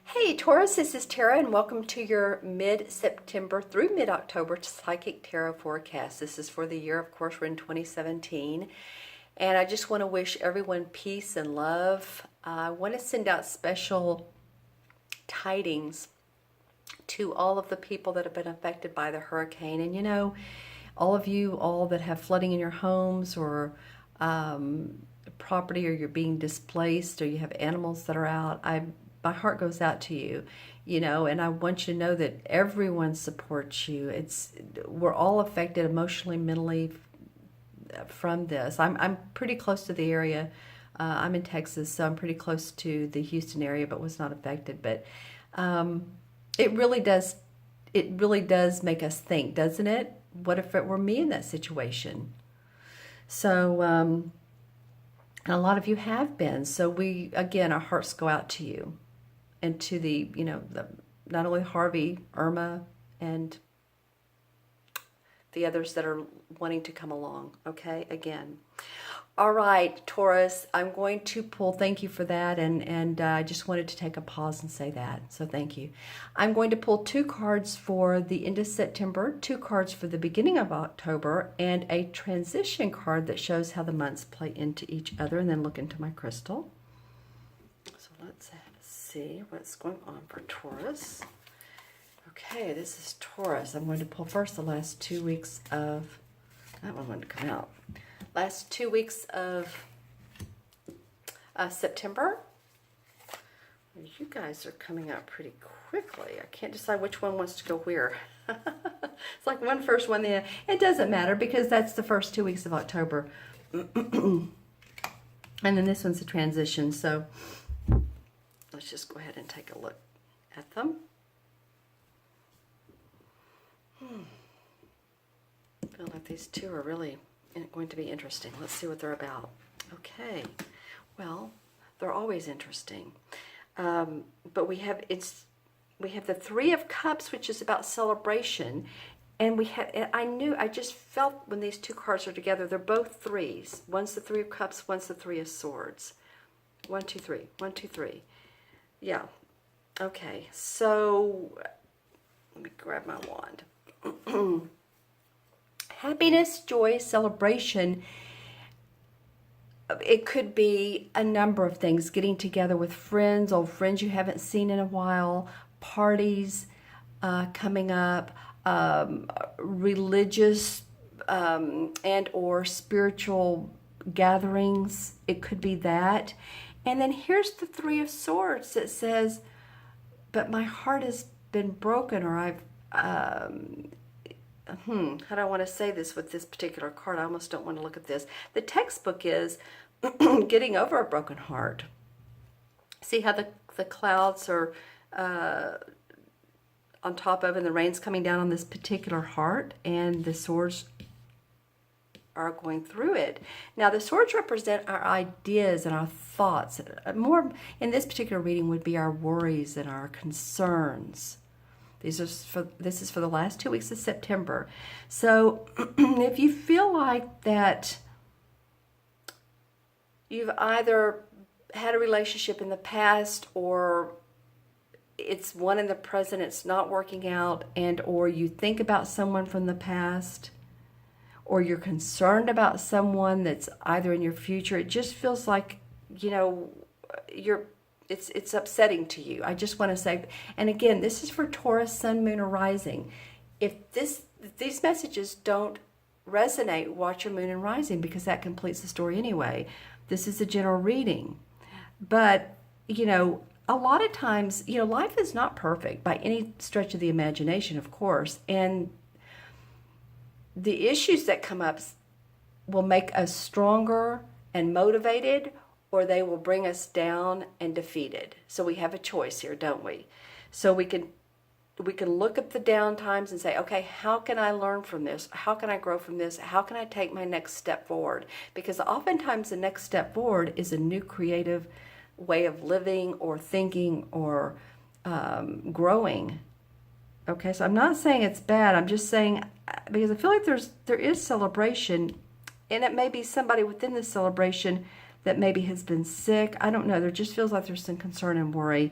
Hey Taurus, this is Tara and welcome to your mid-September through mid-October Psychic Tarot forecast. This is for the year, of course, we're in 2017. And I just want to wish everyone peace and love. I want to send out special tidings to all of the people that have been affected by the hurricane. And you know, all of you, all that have flooding in your homes or property, or you're being displaced, or you have animals that are out, my heart goes out to you, you know, and I want you to know that everyone supports you. We're all affected emotionally, mentally from this. I'm pretty close to the area. I'm in Texas, so I'm pretty close to the Houston area, but was not affected. But it really does make us think, doesn't it? What if it were me in that situation? So, and a lot of you have been. So again, our hearts go out to you. And to the, you know, not only Harvey, Irma, and the others that are wanting to come along, okay, again. All right, Taurus, I'm going to pull, thank you for that, and I just wanted to take a pause and say that, so thank you. I'm going to pull 2 cards for the end of September, 2 cards for the beginning of October, and a transition card that shows how the months play into each other, and then look into my crystal. So let's see what's going on for Taurus. Okay, this is Taurus. I'm going to pull first the last 2 weeks of, that one wanted to come out. Last 2 weeks of September. You guys are coming out pretty quickly. I can't decide which one wants to go where. It's like one first, one the end. It doesn't matter because that's the first 2 weeks of October. And then this one's a transition, so let's just go ahead and take a look at them. I feel like these two are really going to be interesting. Let's see what they're about. Okay, well, they're always interesting. But we have the 3 of Cups, which is about celebration. And I just felt when these 2 cards are together, they're both 3s. One's the 3 of Cups, one's the 3 of Swords. 1, 2, 3. 1, 2, 3. Yeah. Okay. So let me grab my wand. Happiness, joy, celebration. It could be a number of things. Getting together with friends, old friends you haven't seen in a while, parties coming up, religious and or spiritual gatherings. It could be that. And then here's the 3 of Swords that says, but my heart has been broken, or how do I want to say this with this particular card? I almost don't want to look at this. The textbook is getting over a broken heart. See how the clouds are on top of, and the rain's coming down on this particular heart, and the swords are going through it. Now the swords represent our ideas and our thoughts. More in this particular reading would be our worries and our concerns. This is for the last 2 weeks of September. So if you feel like that you've either had a relationship in the past, or it's one in the present, it's not working out, and or you think about someone from the past, or you're concerned about someone that's either in your future, it just feels like, you know, it's upsetting to you. I just want to say, and again, this is for Taurus, Sun, Moon, or Rising. If these messages don't resonate, watch your Moon and Rising, because that completes the story anyway. This is a general reading. But, you know, a lot of times, you know, life is not perfect by any stretch of the imagination, of course, and the issues that come up will make us stronger and motivated, or they will bring us down and defeated. So we have a choice here, don't we? So we can look at the down times and say, okay, how can I learn from this? How can I grow from this? How can I take my next step forward? Because oftentimes the next step forward is a new creative way of living or thinking or growing. Okay, so I'm not saying it's bad. I'm just saying, because I feel like there is celebration, and it may be somebody within this celebration that maybe has been sick. I don't know. There just feels like there's some concern and worry.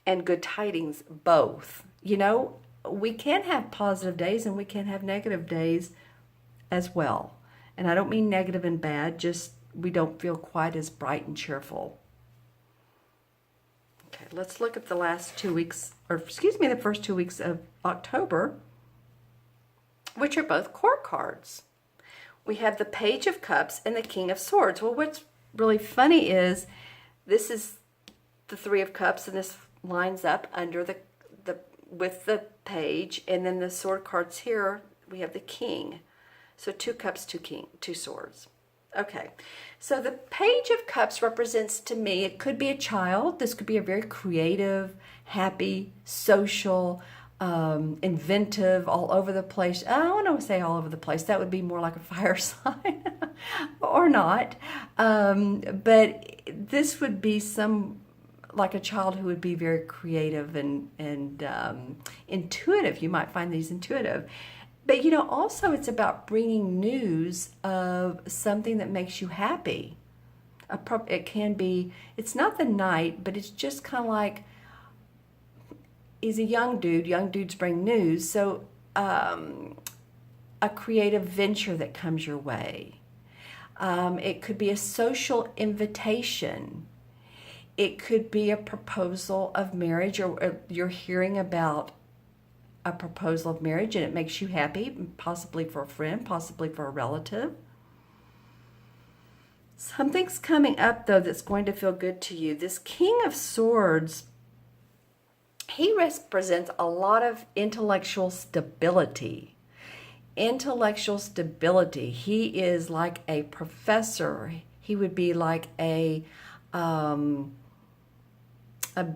and good tidings, both. You know, we can have positive days and we can have negative days as well. And I don't mean negative and bad, just we don't feel quite as bright and cheerful. Okay, let's look at the last 2 weeks, or excuse me, the first 2 weeks of October, which are both court cards. We have the Page of Cups and the King of Swords. Well, what's really funny is this is the Three of Cups, and this lines up under the with the page, and then the sword cards here, we have the King. So 2 cups, 2 swords. Okay, so the Page of Cups represents to me, it could be a child. This could be a very creative, happy, social, inventive, all over the place. I don't want to say all over the place. That would be more like a fire sign or not. But this would be like a child who would be very creative and intuitive. You might find these intuitive. But, you know, also it's about bringing news of something that makes you happy. It can be, it's not the Knight, but it's just kind of like, he's a young dude. Young dudes bring news. So a creative venture that comes your way. It could be a social invitation. It could be a proposal of marriage, or you're hearing about a proposal of marriage and it makes you happy, possibly for a friend, possibly for a relative. Something's coming up, though, that's going to feel good to you. This King of Swords, he represents a lot of intellectual stability. Intellectual stability. He is like a professor. He would be like a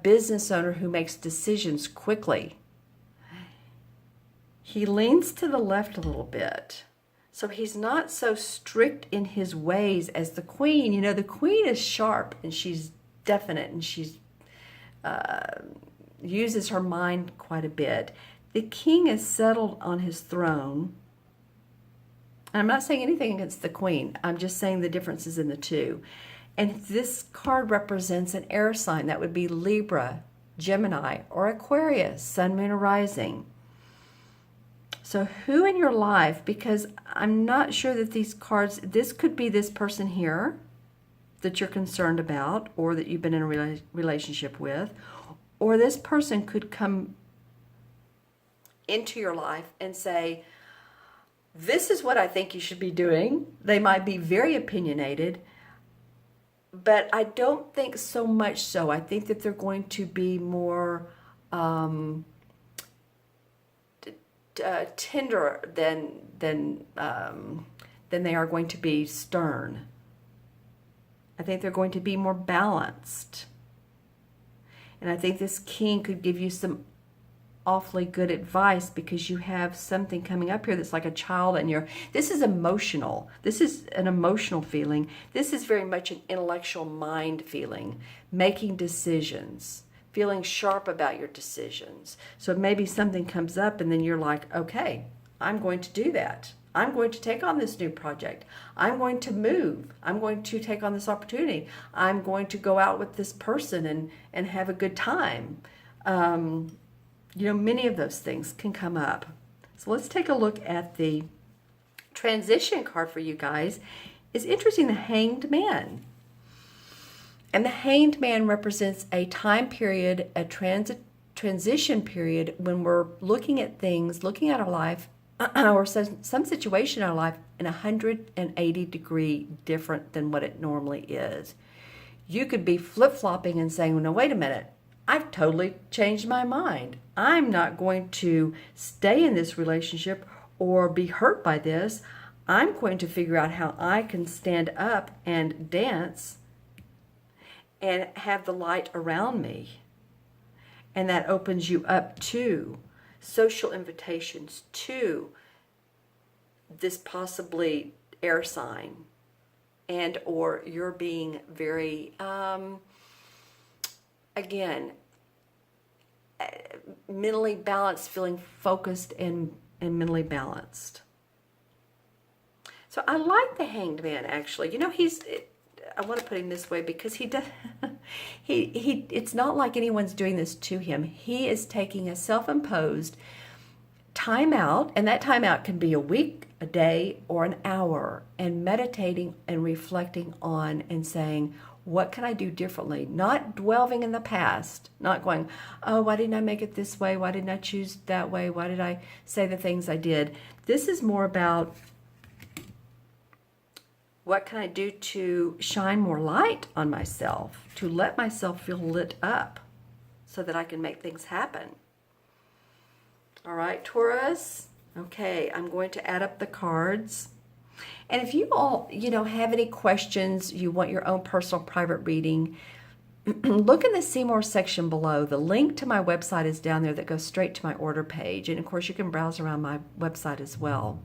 business owner who makes decisions quickly. He leans to the left a little bit. So he's not so strict in his ways as the Queen. You know, the Queen is sharp and she's definite and she's uses her mind quite a bit. The King is settled on his throne. And I'm not saying anything against the Queen. I'm just saying the differences in the two. And this card represents an air sign. That would be Libra, Gemini, or Aquarius, Sun, Moon, or Rising. So who in your life, because I'm not sure that these cards, this could be this person here that you're concerned about or that you've been in a relationship with, or this person could come into your life and say, this is what I think you should be doing. They might be very opinionated, but I don't think so much so. I think that they're going to be more tender than they are going to be stern. I think they're going to be more balanced. And I think this King could give you some awfully good advice, because you have something coming up here that's like a child, and this is emotional. This is an emotional feeling. This is very much an intellectual mind feeling, making decisions, feeling sharp about your decisions. So maybe something comes up and then you're like, okay, I'm going to do that. I'm going to take on this new project. I'm going to move. I'm going to take on this opportunity. I'm going to go out with this person and have a good time. You know, many of those things can come up. So let's take a look at the transition card for you guys. It's interesting, the Hanged Man. And the Hanged Man represents a time period, a transition period, when we're looking at things, looking at our life, or some situation in our life in 180-degree different than what it normally is. You could be flip-flopping and saying, well, no, wait a minute. I've totally changed my mind. I'm not going to stay in this relationship or be hurt by this. I'm going to figure out how I can stand up and dance and have the light around me. And that opens you up to social invitations, to this possibly air sign, and or you're being very again, mentally balanced, feeling focused and mentally balanced. So I like the Hanged Man, actually. You know, I want to put him this way because he does, it's not like anyone's doing this to him. He is taking a self-imposed time out, and that time out can be a week, a day, or an hour, and meditating and reflecting on and saying, what can I do differently? Not dwelling in the past, not going, oh, why didn't I make it this way? Why didn't I choose that way? Why did I say the things I did? This is more about what can I do to shine more light on myself, to let myself feel lit up so that I can make things happen. All right, Taurus. Okay, I'm going to add up the cards. And if you all, have any questions, you want your own personal private reading, look in the See More section below. The link to my website is down there that goes straight to my order page. And of course, you can browse around my website as well.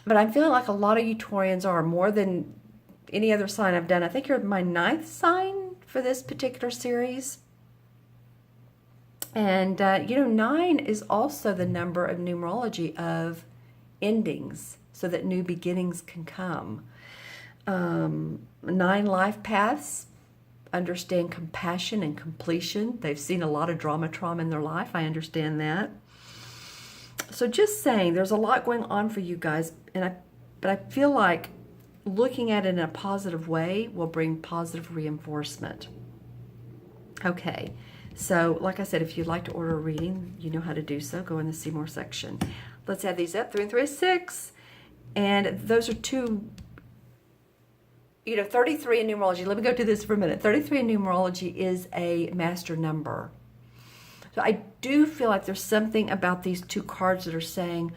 But I'm feeling like a lot of you Taurians are, more than any other sign I've done. I think you're my 9th sign for this particular series. And, 9 is also the number of numerology of endings, so that new beginnings can come. 9 life paths understand compassion and completion. They've seen a lot of trauma in their life. I understand that. So just saying, there's a lot going on for you guys, but I feel like looking at it in a positive way will bring positive reinforcement. Okay, so like I said, if you'd like to order a reading, you know how to do so. Go in the See More section. Let's add these up. 3 and 3 is 6. And those are 2, 33 in numerology. Let me go to this for a minute. 33 in numerology is a master number. So I do feel like there's something about these 2 cards that are saying,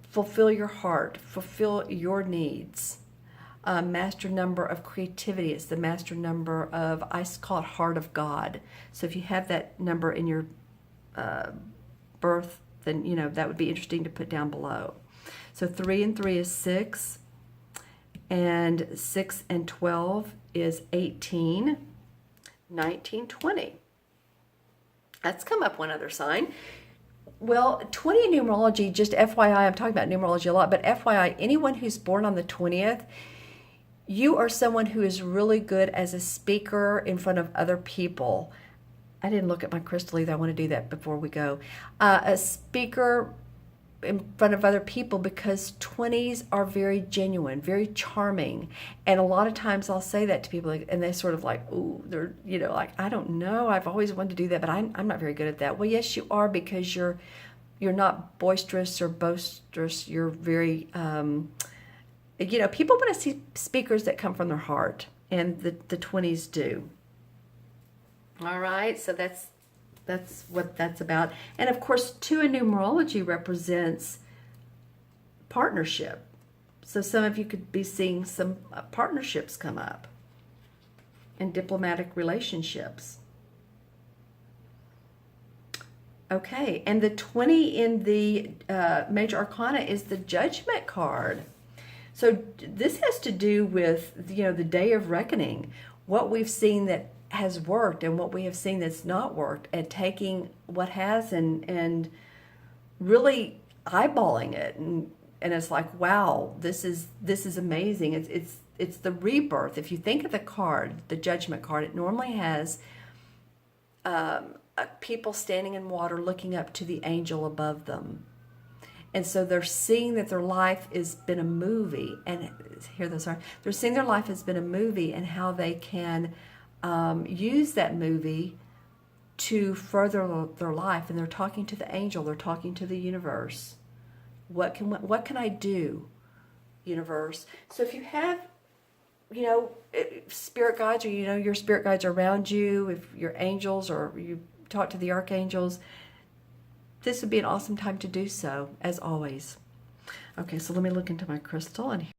fulfill your heart, fulfill your needs. Master number of creativity. It's the master number of, I call it Heart of God. So if you have that number in your birth, then, that would be interesting to put down below. So 3 and 3 is 6, and 6 and 12 is 18, 19, 20. That's come up one other sign. Well, 20 in numerology, just FYI, I'm talking about numerology a lot, but FYI, anyone who's born on the 20th, you are someone who is really good as a speaker in front of other people. I didn't look at my crystal either. I want to do that before we go. A speaker in front of other people, because 20s are very genuine, very charming. And a lot of times I'll say that to people, and they sort of like, ooh, they're, like, I don't know. I've always wanted to do that, but I'm not very good at that. Well, yes, you are, because you're not boisterous or boisterous. You're very, people want to see speakers that come from their heart, and the 20s do. All right, so that's what that's about. And of course, 2 in numerology represents partnership. So some of you could be seeing some partnerships come up and diplomatic relationships. Okay, and the 20 in the Major Arcana is the Judgment card. So this has to do with, the day of reckoning, what we've seen that has worked and what we have seen that's not worked, and taking what has and really eyeballing it, and it's like, wow, this is amazing. It's the rebirth. If you think of the card, the Judgment card, it normally has people standing in water looking up to the angel above them. And so they're seeing that their life has been a movie, and here those are. They're seeing their life has been a movie, and how they can use that movie to further their life. And they're talking to the angel. They're talking to the universe. What can I do, universe? So if you have, spirit guides, or your spirit guides are around you, if you're angels or you talk to the archangels, this would be an awesome time to do so, as always. Okay, so let me look into my crystal, and